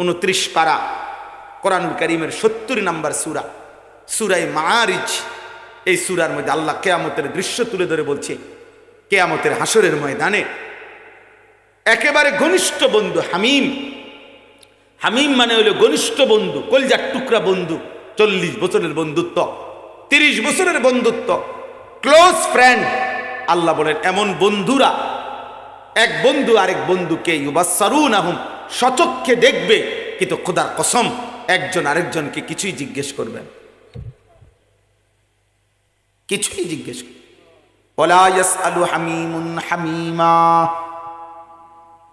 29 পারা, কোরআনুল কারীমের 70 নম্বর সূরা, সূরায়ে মাআরিজ। এই সূরার মধ্যে আল্লাহ কিয়ামতের দৃশ্য তুলে ধরে বলছে, কিয়ামতের হাসরের ময়দানে একেবারে ঘনিষ্ঠ বন্ধু হামিম। হামিম মানে হলো ঘনিষ্ঠ বন্ধু, কলজার টুকরা বন্ধু। 40 বছরের বন্ধুত্ব, 30 বছরের বন্ধুত্ব, ক্লোজ ফ্রেন্ড। আল্লাহ বলেন এমন বন্ধুরা, এক বন্ধু আরেক বন্ধুকে ইউবাসসারুনাহুম, সচক্ষে দেখবে, কিন্তু খোদার কসম একজন আরেকজনকে কিছুই জিজ্ঞেস করবেন, কিছুই জিজ্ঞেস করবেন। ওয়ালা ইয়াসআলু হামিমুন হামিমা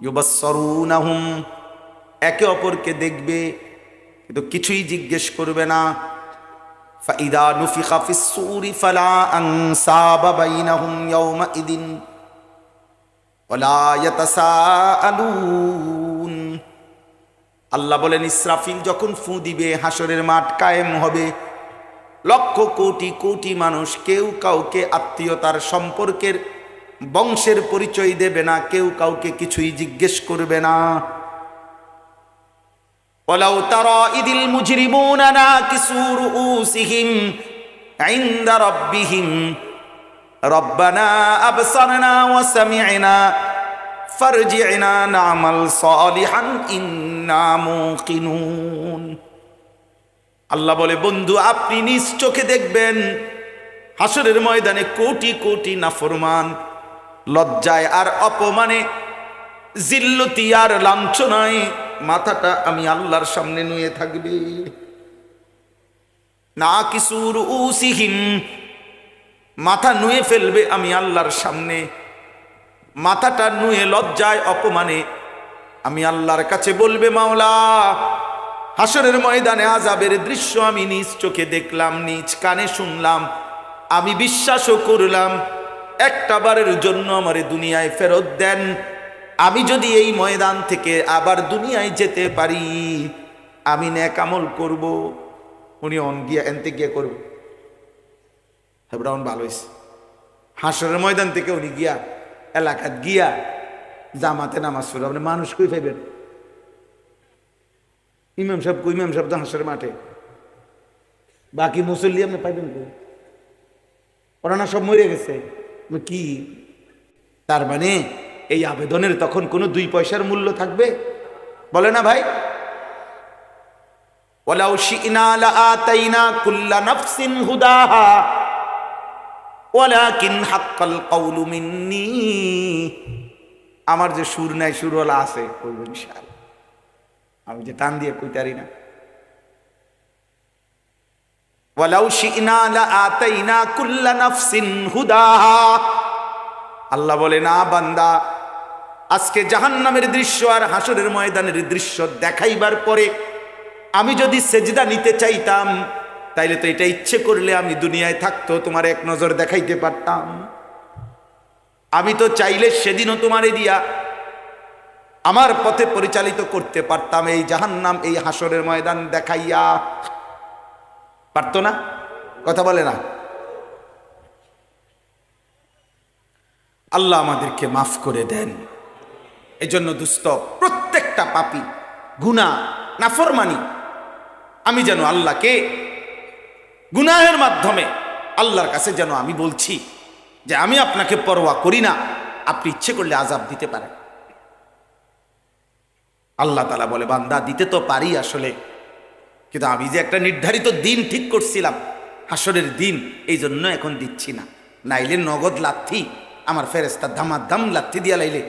ইউবাসসারুনাহুম, একে অপরকে দেখবে কিন্তু কিছুই জিজ্ঞেস করবে না। ফাইদা নুফিখা ফিস সূরি ফালা আনসাবা বাইনাহুম ইয়াওমাইদিন ওয়ালা ইয়াতাসাআলুন। আল্লাহ বলেন ইসরাফিল যখন ফু দিবে, হাসরের মাঠ কায়েম হবে, লক্ষ কোটি কোটি মানুষ, কেউ কাউকে আত্মীয়তার সম্পর্কের বংশের পরিচয় দেবে না, কেউ কাউকে কিছুই জিজ্ঞেস করবে না। ওয়ালাউ তারা ইদিল মুজরিমুনা নাকিসু রুউসিহিম ইনদা রাব্বিহিম রব্বানা আবসারনা ওয়া সামি'না ফারজি'না না'মাল সালিহান ইন্না মুকিনুন। আল্লাহ বলে বন্ধু আপনি নিজ চোখে দেখবেন হাসরের ময়দানে কোটি কোটি নাফরমান লজ্জায় আর অপমানে, জিল্লতি আর লাঞ্ছনায় মাথাটা আমি আল্লাহর সামনে নুয়ে থাকবে। নাকিসু রুউসিহিম, মাথা নুয়ে ফেলবে আমি আল্লাহর সামনে, মাথাটা নুয়ে লজ্জায় অপমানে আমি আল্লাহর কাছে বলবে মাওলা হাসরের ময়দানে আযাবের দৃশ্য আমি নিজ চোখে দেখলাম, নিজ কানে শুনলাম, আমি বিশ্বাসও করলাম। একটা বারের জন্য আমারে দুনিয়ায় ফেরত দেন, আমি যদি এই ময়দান থেকে আবার দুনিয়ায় যেতে পারি আমি নেক আমল করব। উনি অন গিয়া এনতে গিয়া করব, হেবরাউন ভালো হয়েছে। হাসরের ময়দান থেকে উনি গিয়া এলাকাত গিয়া জামাতে নামাজ পড়ব। আপনি মানুষ কই পাইবেন? ইমাম সাহেব কই? ইমাম সাহেব তো হাসরের মাঠে, বাকি মুসল্লি আপনি পাইবেন কই? ওরা না সব মরে গেছে। কি তার মানে এই আবেদনের তখন কোনো 2 পয়সার মূল্য থাকবে? বলে না ভাই? ওয়ালাউ শি'না লাআতাইনা কুল্লা নাফসিন হুদাহা ওয়ালাকিন হাক্কাল কওলু মিন্নি। আমার যে সুর নাই, সুরওয়ালা আছে, কইবেন ইনশাআল্লাহ, আমি যে টান দিয়ে কইতারি না। ওয়ালাউ শি'না লাআতাইনা কুল্লা নাফসিন হুদাহা। আল্লাহ বলে না বান্দা, আজকে জাহান্নামের দৃশ্য আর হাসরের ময়দানের দৃশ্য দেখাইবার পরে আমি যদি সেজদা নিতে চাইতাম তাইলে তো এটা ইচ্ছে করলে আমি দুনিয়ায় থাকতো তোমার এক নজর দেখাইতে পারতাম। আমি তো চাইলে সেদিনও তোমারে দিয়া আমার পথে পরিচালিত করতে পারতাম, এই জাহান্নাম এই হাসরের ময়দান দেখাইয়া। পারতো না? কথা বলে না? আল্লাহ আমাদেরকে মাফ করে দেন। এই জন্য দুস্থ প্রত্যেকটা পাপী, গুনাহ, নাফরমানি, আমি যেন আল্লাহকে গুনাহের মাধ্যমে আল্লাহর কাছে যেন আমি বলছি যে আমি আপনাকে পরোয়া করি না, আপনি ইচ্ছে করলে আযাব দিতে পারেন। আল্লাহ তাআলা বলে বান্দা দিতে তো পারি আসলে, কিন্তু আমি যে একটা নির্ধারিত দিন ঠিক করছিলাম হাসরের দিন, এই জন্য এখন দিচ্ছি না। নাইলে নগদ লাথি আমার ফেরেশতা দামাদাম লাথি দিয়া লাইলে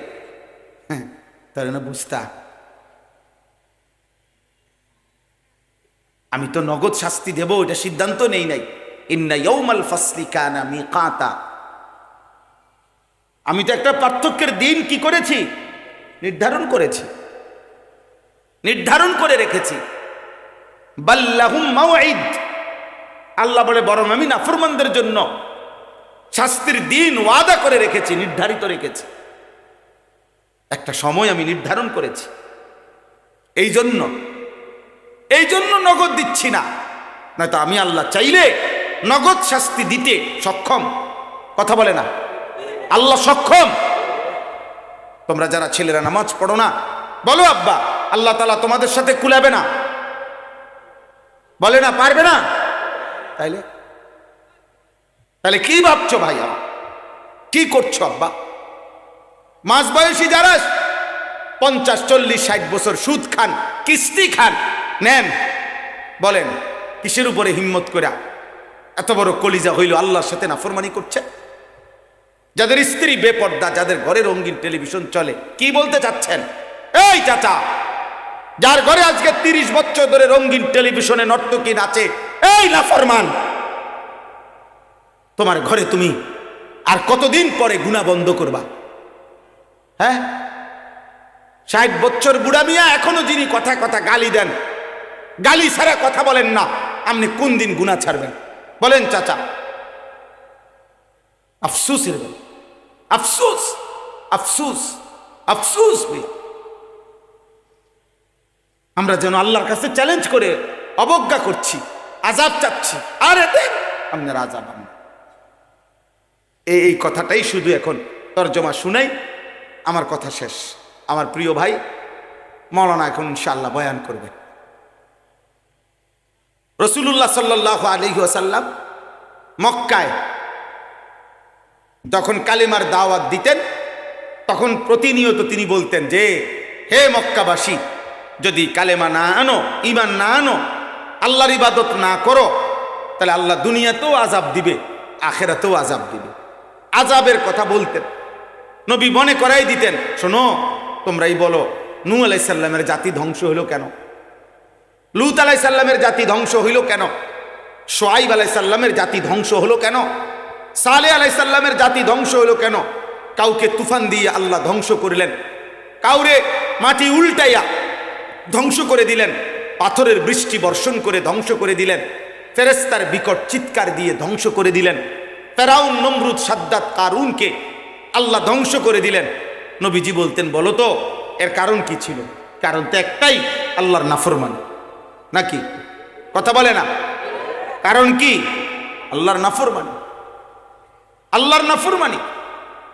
হ্যাঁ তার না বুঝতা। আমি তো নগদ শাস্তি দেব এটা সিদ্ধান্ত নেই নাই। ইন্না ইয়াউমাল ফাসলি কানা মিকাতা, আমি তো একটা পার্থক্যের দিন কি করেছি? নির্ধারণ করেছি, নির্ধারণ করে রেখেছি। বাল্লাহুম মাওঈদ, আল্লাহ বলে বরং আমি নাফরমানদের জন্য শাস্তির দিন ওয়াদা করে রেখেছি, নির্ধারিত রেখেছি, একটা সময় আমি নির্ধারণ করেছি। এই জন্য নগদ দিচ্ছি না, নয়তো আমি আল্লাহ চাইলে নগদ শাস্তি দিতে সক্ষম। কথা বলে না? আল্লাহ সক্ষম। তোমরা যারা ছেলেরা নামাজ পড়ো না, বলো আব্বা আল্লাহ তাআলা তোমাদের সাথে কুলাবে না? বলে না পারবে না? তাইলে তাহলে কি ভাবছো ভাই? আমার কি করছো আব্বা? মাঝ বয়সী যারা 50, 40, 60 বছর সুদ খান, কিস্তি খান, নেন, বলেন কিসের উপরে হিম্মত করে এত বড় কলিজা হইল আল্লাহর সাথে নাফরমানি করছে? যাদের স্ত্রী বেপর্দা, যাদের ঘরে রঙিন টেলিভিশন চলে, কি বলতে চাচ্ছেন? এই চাচা, যার ঘরে আজকে 30 বছর ধরে রঙিন টেলিভিশনে নর্তকী নাচে, এই নাফরমান, তোমার ঘরে তুমি আর কতদিন পরে গুনাহ বন্ধ করবা? হ্যাঁ, 60 বছর বুড়া মিয়া এখনো যিনি কথা কথা গালি দেন, গালি ছাড়া কথা বলেন না, আপনি কোন দিন গুনাহ ছাড়বেন? বলেন চাচা। আফসোস, আফসোস, আফসোস, আফসোস। আমরা যেন আল্লাহর কাছে চ্যালেঞ্জ করে অবজ্ঞা করছি, আযাব চাচ্ছি, আরে দেন আপনার আযাব। এই কথাটাই শুধু এখন তর্জমা শুনাই, আমার কথা শেষ। আমার প্রিয় ভাই মাওলানা এখন ইনশাআল্লাহ বয়ান করবেন। রাসূলুল্লাহ সাল্লাল্লাহু আলাইহি ওয়াসাল্লাম মক্কায় যখন কালিমার দাওয়াত দিতেন, তখন প্রতিনিয়ত তিনি বলতেন যে, হে মক্কাবাসী, যদি কালেমা না আনো, ঈমান না আনো, আল্লাহর ইবাদত না করো, তাহলে আল্লাহ দুনিয়াতেও আযাব দিবে, আখিরাতেও আযাব দিবে। আযাবের কথা বলতেন, নবী মনে করাই দিতেন, শোনো তোমরাই বলো, নূহ আলাইহিস সালামের জাতি ধ্বংস হইল কেন? লূত আলাইহিস সালামের জাতি ধ্বংস হইল কেন? শুআয়ব আলাইহিস সালামের জাতি ধ্বংস হলো কেন? সালেহ আলাইহিস সালামের জাতি ধ্বংস হলো কেন? কাউকে তুফান দিয়ে আল্লাহ ধ্বংস করলেন, কাউরে মাটি উল্টাইয়া ধ্বংস করে দিলেন, পাথরের বৃষ্টি বর্ষণ করে ধ্বংস করে দিলেন, ফেরেশতার বিকট চিৎকার দিয়ে ধ্বংস করে দিলেন, ফেরাউন, নমরুদ, সাদ্দাত, কারুনকে আল্লাহ ধ্বংস করে দিলেন। নবীজি বলতেন, বলো তো এর কারণ কি ছিল? কারণ তো একটাই, আল্লাহর নাফরমানি। নাকি কথা বলে না? কারণ কি? আল্লাহর নাফরমানি, আল্লাহর নাফরমানি।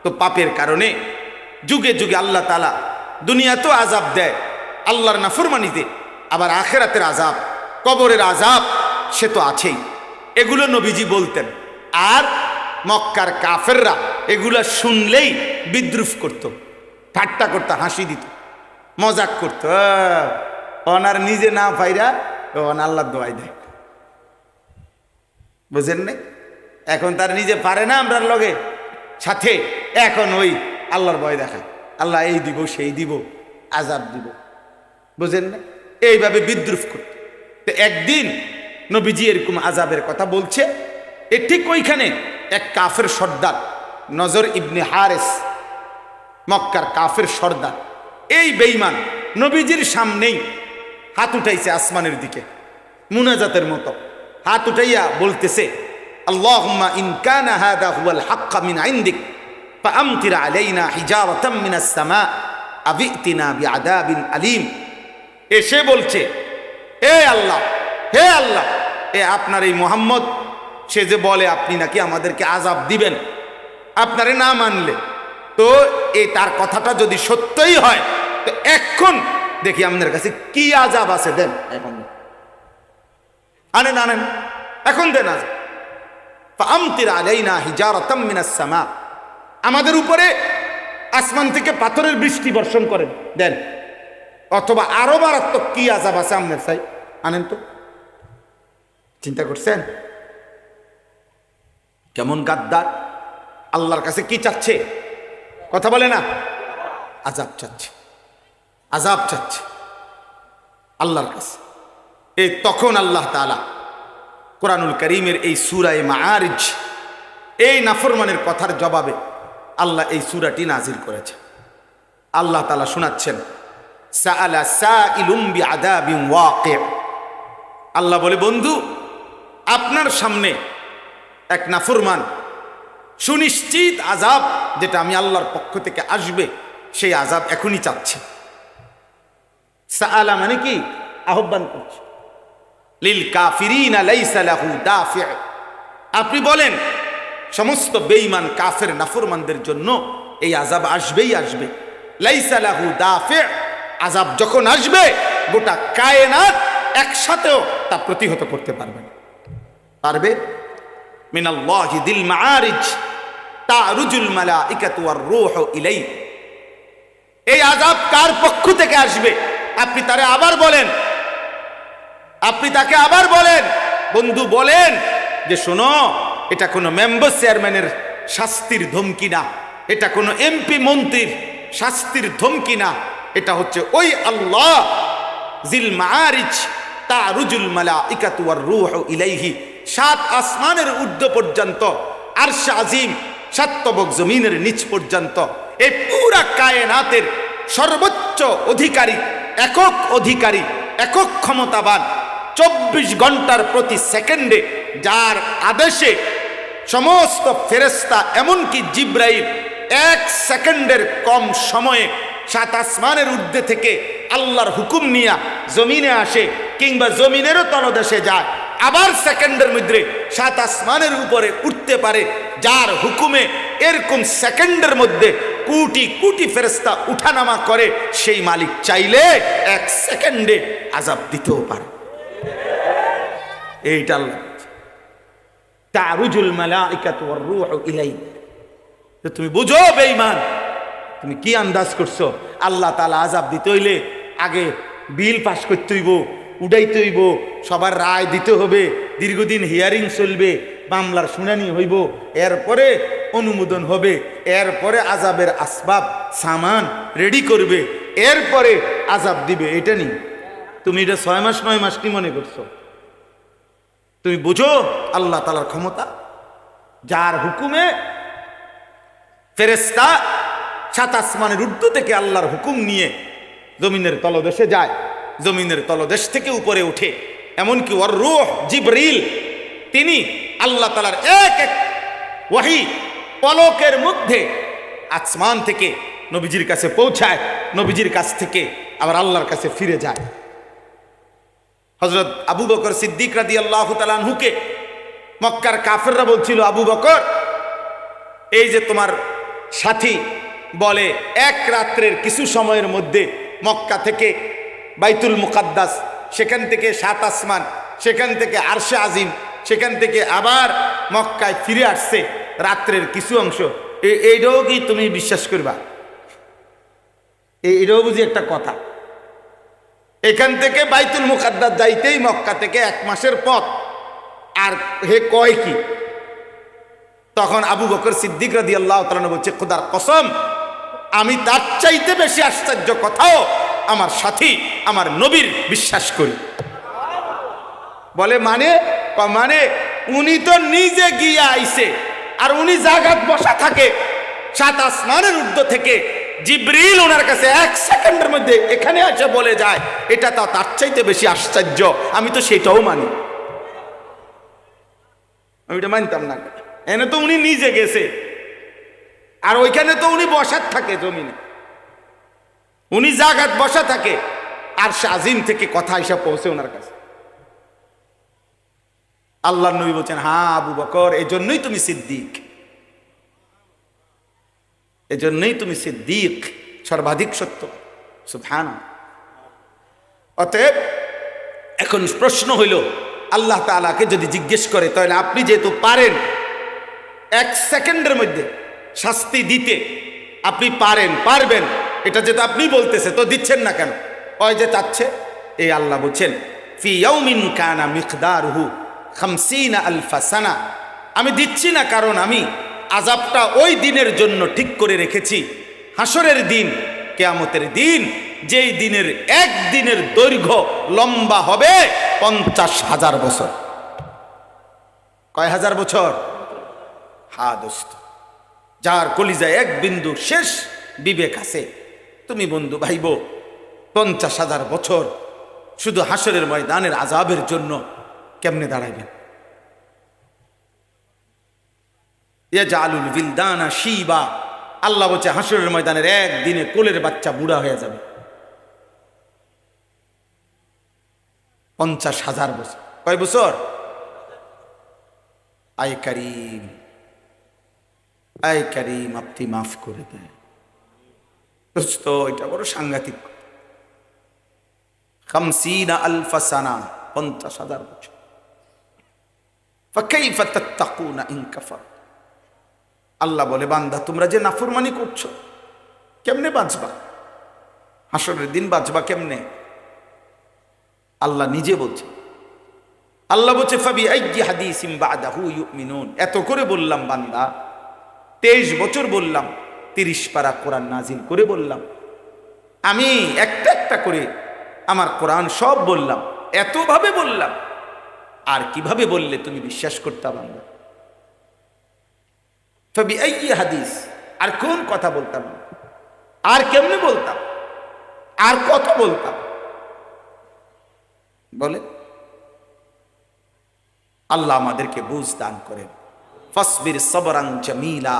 তো পাপের কারণে যুগে যুগে আল্লাহ তাআলা দুনিয়াতেও আযাব দেয় আল্লাহর নাফরমানিতে, আবার আখিরাতের আযাব, কবরের আযাব সে তো আছেই। এগুলো নবীজি বলতেন। আর মক্কার কাফেররা এগুলা শুনলেই বিদ্রুপ করত, ঠাট্টা করত, হাসি দিত, মজাক করত। ওনার নিজে না পাইরা ওন আল্লাহ দোয়াই দেয়, বুঝেন না? এখন তার নিজে পারে না, আমরার লগে সাথে এখন ওই আল্লাহর ভয় দেখায়, আল্লাহ এই দিব, সেই দিব, আযাব দিব, বুঝেন না? এইভাবে বিদ্রুপ করত। তো একদিন নবীজি এরকম আযাবের কথা বলছে, এ ঠিক ওইখানে এক কাফের সর্দার, নজর ইবনে হারেস, মক্কার কাফের সর্দার, এই বেঈমান নবীজির সামনেই হাত উঠাইছে আসমানের দিকে, মুনাজাতের মতো হাত উঠাইয়া বলতেছে, আল্লাহুম্মা ইন কানা হাদা হুয়াল হাক্ক মিন ইনদিক ফাআমতির আলাইনা হিজারাতাম মিনাস সামা আবিতিনা বিআযাবিন আলীম। এসে বলছে, হে আল্লাহ, হে আল্লাহ, এ আপনার এই মুহাম্মদ, সে যে বলে আপনি নাকি আমাদেরকে আযাব দিবেন আপনারে না মানলে, তো এই তার কথাটা যদি সত্যই হয়, তো এখন দেখি আপনার কাছে কি আযাব আছে, দেন, এখন আনেন, আনেন, এখন দেন আযাব। ফাআমতির আলাইনা হিজারাতাম মিনাস সামা, আমাদের উপরে আসমান থেকে পাথরের বৃষ্টি বর্ষণ করেন, দেন। অথবা আরো মারাত্মক কি আযাব আছে আপনার চাই, আনেন তো। চিন্তা করছেন কেমন গাদ্দার? আল্লাহর কাছে কি চাচ্ছে? কথা বলে না, আযাব চাচ্ছে, আযাব চাচ্ছে আল্লাহর কাছে। এই তখন আল্লাহ তাআলা কোরআনুল কারীমের এই সূরা মাআরিজ, এই নাফরমানের কথার জবাবে আল্লাহ এই সূরাটি নাজিল করেছে। আল্লাহ তাআলা শোনাচ্ছেন, সাআলা সাইলুম বিআযাবিন ওয়াকি'। আল্লাহ বলে, বন্ধু আপনার সামনে এক নাফরমান সুনিশ্চিত আযাব, যেটা আমি আল্লাহর পক্ষ থেকে আসবে, সেই আযাব এখনই চাচ্ছে। সাআলা মানে কি? আহ্বান করছে। লিল কাফিরিনা লাইসা লাহু দাফি'। আপনি বলেন সমস্ত বেঈমান কাফের নাফরমানদের জন্য এই আযাব আসবেই আসবে। লাইসা লাহু দাফি', আযাব যখন আসবে গোটা কায়নাত একসাথেও তা প্রতিহত করতে পারবে না। পারবে? মিনাল্লাহি দিল মাআরিজ তারুজুল মালাইকাতু ওয়ার রূহু ইলাই। এই আযাব কার পক্ষ থেকে আসবে? আপনি তারে আবার বলেন, আপনি তাকে আবার বলেন, বন্ধু বলেন যে শোনো, এটা কোনো মেম্বার চেয়ারম্যানের শাস্তির ধমকি না, এটা কোনো এমপি মন্ত্রীর শাস্তির ধমকি না, এটা হচ্ছে ওই আল্লাহ জিল মাআরিজ তারুজুল মালাইকাতু ওয়ার রূহু ইলাইহি, সাত আসমানের ঊর্ধ্ব পর্যন্ত, আরশ আজিম সাত তবক জমিনের নিচ পর্যন্ত, এই পুরা কায়নাতের সর্বোচ্চ অধিকারী, একক অধিকারী, একক ক্ষমতাবান, 24 ঘন্টার প্রতি সেকেন্ডে যার আদেশে সমস্ত ফেরেশতা এমনকি জিব্রাইল 1 সেকেন্ডের কম সময়ে সাত আসমানের ঊর্ধ্বে থেকে আল্লাহর হুকুম নিয়ে জমিনে আসে, কিংবা জমিনেরও তলদেশে যায়, আবার সেকেন্ডের মধ্যে সাত আসমানের উপরে উঠতে পারে, যার হুকুমে এরকম সেকেন্ডের মধ্যে কোটি কোটি ফেরেশতা উঠানামা করে, সেই মালিক চাইলে 1 সেকেন্ডে আযাব দিতেও পারে। এইটা আল্লাহ তারুজুল মালাইকাতু ওয়ার রূহু ইলাইহি। তো তুমি বুঝো বেঈমান, তুমি কি আন্দাজ করছো? আল্লাহ তাআলা আযাব দিতে হইলে আগে বিল পাস করতে হইব, উড়াইতে হইব, সবার রায় দিতে হবে, দীর্ঘদিন হিয়ারিং চলবে, মামলার শুনানি হইব, এরপরে অনুমোদন হবে, এরপরে আযাবের আসবাব সামান রেডি করবে, এরপরে আযাব দিবে। এটা নি তুমি এটা 6 মাস 9 মাস কি মনে করছো? তুমি বুঝো আল্লাহ তাআলার ক্ষমতা, যার হুকুমে ফেরেশতা সাত আসমানের ঊর্ধ্ব থেকে আল্লাহর হুকুম নিয়ে জমিনের তলদেশে যায়, জমিনের তলদেশ থেকে উপরে উঠে, এমনকি ওয়ার রূহ জিবরিল তিনি আল্লাহ তাআলার এক এক ওয়াহি পলকের মধ্যে আসমান থেকে নবীজির কাছে পৌঁছায়, নবীজির কাছ থেকে আবার আল্লাহর কাছে ফিরে যায়। হযরত আবু বকর সিদ্দিক রাদিয়াল্লাহু তাআলা আনহুকে মক্কার কাফেররা বলছিল, আবু বকর, এই যে তোমার সাথী বলে এক রাত্রের কিছু সময়ের মধ্যে মক্কা থেকে বাইতুল মুকাদ্দাস, সেখান থেকে সাত আসমান, সেখান থেকে আরশে আজিম, সেখান থেকে আবার মক্কায় ফিরে আসছে রাত্রের কিছু অংশ, এইটাও কি তুমি বিশ্বাস করবা? এইটাও বুঝি একটা কথা। এখান থেকে বাইতুল মুকাদ্দাস যাইতেই মক্কা থেকে 1 মাসের পথ, আর হে কয় কি? তখন আবু বকর সিদ্দিক রাদিয়াল্লাহু তাআলা বলছে, খোদার কসম, আমি তার চাইতে বেশি আশ্চর্য কথাও আমার সাথী আমার নবীর বিশ্বাস করি। বলে মানে উনি তো নিজে গিয়ে আইছে, আর উনি জাগাত বসা থাকে সাত আসমানের ঊর্ধ্ব থেকে, জিবরিল ওনার কাছে 1 সেকেন্ডের মধ্যে এখানে এসে বলে যায়, এটা তো তার চাইতে বেশি আশ্চর্য, আমি তো সেটাও মানি। আমি এটা মানতাম না, এনে তো উনি নিজে গেছে, আর ওইখানে তো উনি বসাত থাকে জমিনে, উনি জাগাত বসা থাকে, আর শাজিম থেকে কথা এসে পৌঁছে ওনার কাছে। আল্লাহর নবী বলছেন, হ্যাঁ আবু বকর, এজন্যই তুমি সিদ্দিক, এজন্যই তুমি সিদ্দিক, সর্বাধিক সত্য। সুবহানাল্লাহ। অতএব এখন প্রশ্ন হইল, আল্লাহ তাআলাকে যদি জিজ্ঞেস করে, তাহলে আপনি যেহেতু পারেন 1 সেকেন্ডের মধ্যে শাস্তি দিতে, আপনি পারবেন, এটা যেটা আপনি বলতেছে, তো দিচ্ছেন না কেন? ওই যে চাচ্ছে, এই আল্লাহ বলছেন, ফি ইয়াউমিন কানা মিকদারুহু 50 আলফা সানা, আমি দিচ্ছি না কারণ আমি আযাবটা ওই দিনের জন্য ঠিক করে রেখেছি, হাসরের দিন, কিয়ামতের দিন, যেই দিনের একদিনের দৈর্ঘ্য লম্বা হবে 50,000 বছর। কয় হাজার বছর? হা দোস্ত, যার কলিজায় এক বিন্দু শেষ বিবেক আছে, তুমি বন্ধু ভাইব 50,000 বছর শুধু হাসরের ময়দানের আযাবের জন্য কেমনে দাঁড়াইবেন? ইয়াজালুল বিলদানা শিবা, আল্লাহ বলছে হাসরের ময়দানের একদিনে কোলের বাচ্চা বুড়া হয়ে যাবে। 50,000 বছর। কয় বছর? আয় করিম আপনি মাফ করে দেন। দোস্ত, এটা বড় সাংঘাতিক। খামসিনা আলফা সানা, 50,000 বছর। ফাকাইফা তাত্তাকুনা ইন কাফার, আল্লাহ বলে বান্দা তোমরা যে নাফরমানি করছো কেমনে বাঁচবা? হাসরের দিন বাঁচবা কেমনে? আল্লাহ নিজে বলছে। আল্লাহ বলছে ফাবি আইয়ি হাদিসিম বাদাহু ইউমিনুন। এত করে বললাম বান্দা, 23 বছর বললাম, 30 পারা কোরআন নাজিল করে বললাম, আমি একটা একটা করে আমার কোরআন সব বললাম, এতভাবে বললাম, আর কিভাবে বললে তুমি বিশ্বাস করতে বান্দা? ফাবি আইয়ি হাদিস, আর কোন কথা বলতাম, আর কেমনে বলতাম, আর কত বলতাম বলে? আল্লাহ আমাদেরকে বুঝ দান করেন। ফাসবির সাবরান জামিলা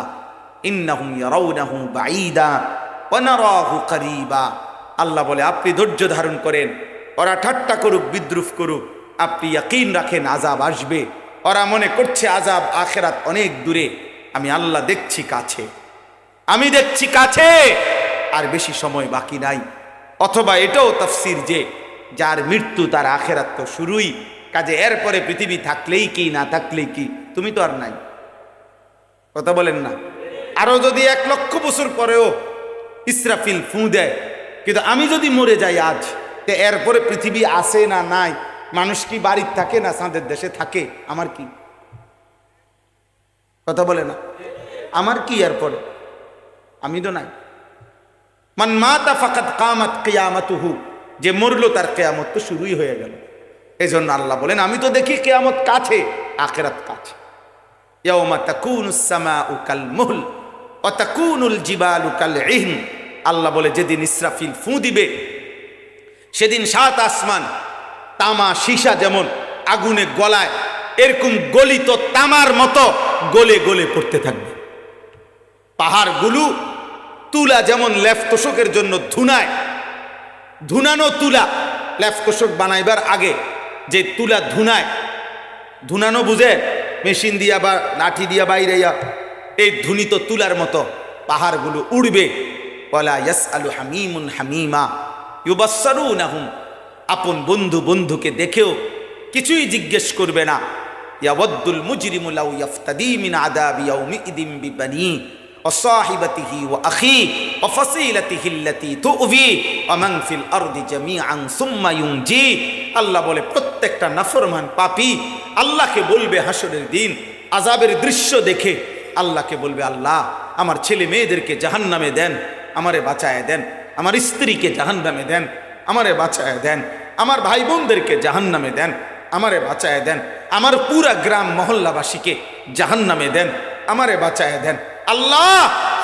ইন্নাহুম ইয়ারাউনাহু বাঈদা ওয়া নারাহু করিবা। আল্লাহ বলে আপনি ধৈর্য ধারণ করেন, ওরা ঠাট্টা করুক, বিদ্রুপ করুক, আপনি ইয়াকিন রাখেন আযাব আসবে। ওরা মনে করছে আযাব আখিরাত অনেক দূরে, আমি আল্লাহ দেখছি কাছে, আমি দেখছি কাছে, আর বেশি সময় বাকি নাই। অথবা এটাও তাফসীর যে যার মৃত্যু তার আখিরাত তো শুরুই, কাজে এরপরে পৃথিবী থাকলেই কি না থাকলেই কি, তুমি তো আর নাই। কথা বলেন না? আরো যদি 1 লক্ষ বছর পরেও ইসরাফিল ফু দেয়, কিন্তু আমি যদি মরে যাই আজ, তে এরপরে পৃথিবী আসে না নাই, মানুষ কি বাড়ির থাকে না চাঁদের দেশে থাকে, আমার কি? কথা বলে না? আমার কি এরপরে? আমি তো নাই। মান মাতা ফাকাদ কামাত কিয়ামাতুহু, যে মরলো তার কিয়ামত তো শুরুই হয়ে গেল। এই জন্য আল্লাহ বলেন আমি তো দেখি কিয়ামত কাছে, আখিরাত কাছে। ইয়াউমা তাকুনুস সামাউ কাল মুহল ওয়া তাকুনুল জিবালু কাল ইহন। আল্লাহ বলে যেদিন ইসরাফিল ফু দিবে, সেদিন 7 আসমান তামা সীসা যেমন আগুনে গলায়, এরকম গলিত তামার মতো গলে গলে পড়তে থাকবে। পাহাড়গুলো তুলা যেমন লেফ তোষকের জন্য ধুনায়, ধুনানো তুলা, লেফ তোষক বানাইবার আগে যে তুলা ধুনায়, ধুনানো বুঝে, মেশিন দিয়া বা লাঠি দিয়া বাইরাইয়া, এই ধুনিত তুলার মতো পাহাড়গুলো উড়বে। ওয়ালা ইয়াসআলু হামিমুন হামিমা ইউবাসসারুনাহুম, আপন বন্ধু বন্ধুকে দেখেও কিছুই জিজ্ঞেস করবে না। ইয়াওয়াদ্দুল মুজরিমু লাউ ইয়াফতাদি মিন আযাবি ইয়াউমিইদিন বিবানি ওয়া সাহিবাতিহি ওয়া আখি ওয়া ফাসিলাতিহি আল্লাতী তু'ভি ওয়া মান ফিল আরদি জামিআন সুম্মা ইউনজি। আল্লাহ বলে প্রত্যেকটা নাফরমান পাপী আল্লাহকে বলবে হাসরের দিন আযাবের দৃশ্য দেখে, আল্লাহকে বলবে আল্লাহ আমার ছেলে মেয়েদেরকে জাহান্নামে দেন, আমারে বাঁচায় দেন, আমার স্ত্রীকে জাহান্নামে দেন, আমারে বাঁচায় দেন, আমার ভাই বোনদেরকে জাহান্নামে দেন, আমারে বাঁচায় দেন, আমার পুরা গ্রাম মহল্লাবাসীকে জাহান্নামে দেন, আমারে বাঁচায় দেন। আল্লাহ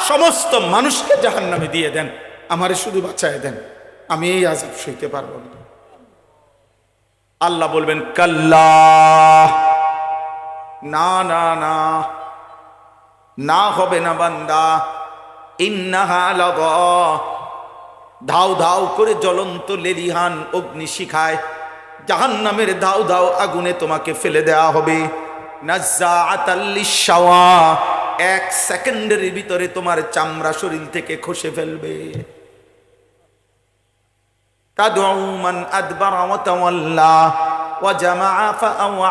সমস্ত মানুষকে জাহান্নামে দিয়ে দেন, আমারে শুধু বাঁচায় দেন, আমি এই আযাব সইতে পারবো না। আল্লাহ বলবেন কাল্লা, না না না, না হবে না বান্দা। ইন্নাহা লাযা, ধাও ধাও করে জ্বলন্ত লেলিহান অগ্নি শিখায় জাহান্নামের ধাও ধাও আগুনে তোমাকে ফেলে দেয়া হবে। নাজ্জাআতাল লিশাওয়া, 1 সেকেন্ডের ভিতরে তোমার চামড়া শরীর থেকে খসে ফেলবে। তাদউ মান আদবারা ওয়া তাওয়াল্লা ওয়া জামাআ ফাআওয়া।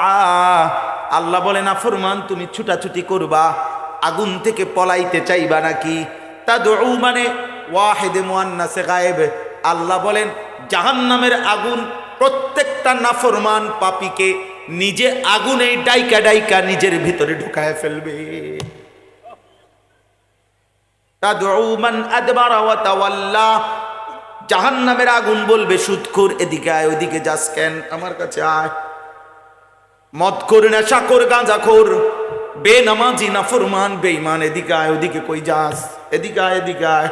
আল্লাহ বলেন নাফরমান তুমি ছুটাছুটি করবা, আগুন থেকে পলাইতে চাইবা নাকি? তাদউ মানে ওয়াহিদে মুআন্নাসে গায়েব। আল্লাহ বলেন জাহান্নামের আগুন প্রত্যেকটা নাফরমান পাপীকে নিজে আগুনে ডাইকা ডাইকা নিজের ভিতরে ঢুকায় ফেলবে। তাদউ মান আদবারা ওয়া তাওয়াল্লা, জাহান্নামের আগুন বলবে সুদখোর এদিকে আয়, ওদিকে যাস কেন, আমার কাছে আয়। মদখোর, নেশাখোর, গাঁজাখোর, বেনামাজি, নাফরমান, বেঈমান, এদিকে আয়, ওদিকে কই যাস, এদিকে আয়, এদিকে আয়।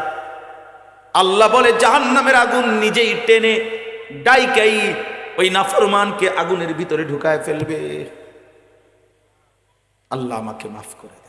আল্লাহ বলে জাহান্নামের আগুন নিজেই টেনে ডাইকাই ওই নাফরমানকে আগুনের ভিতরে ঢুকায় ফেলবে। আল্লাহ আমাকে মাফ করে দেয়।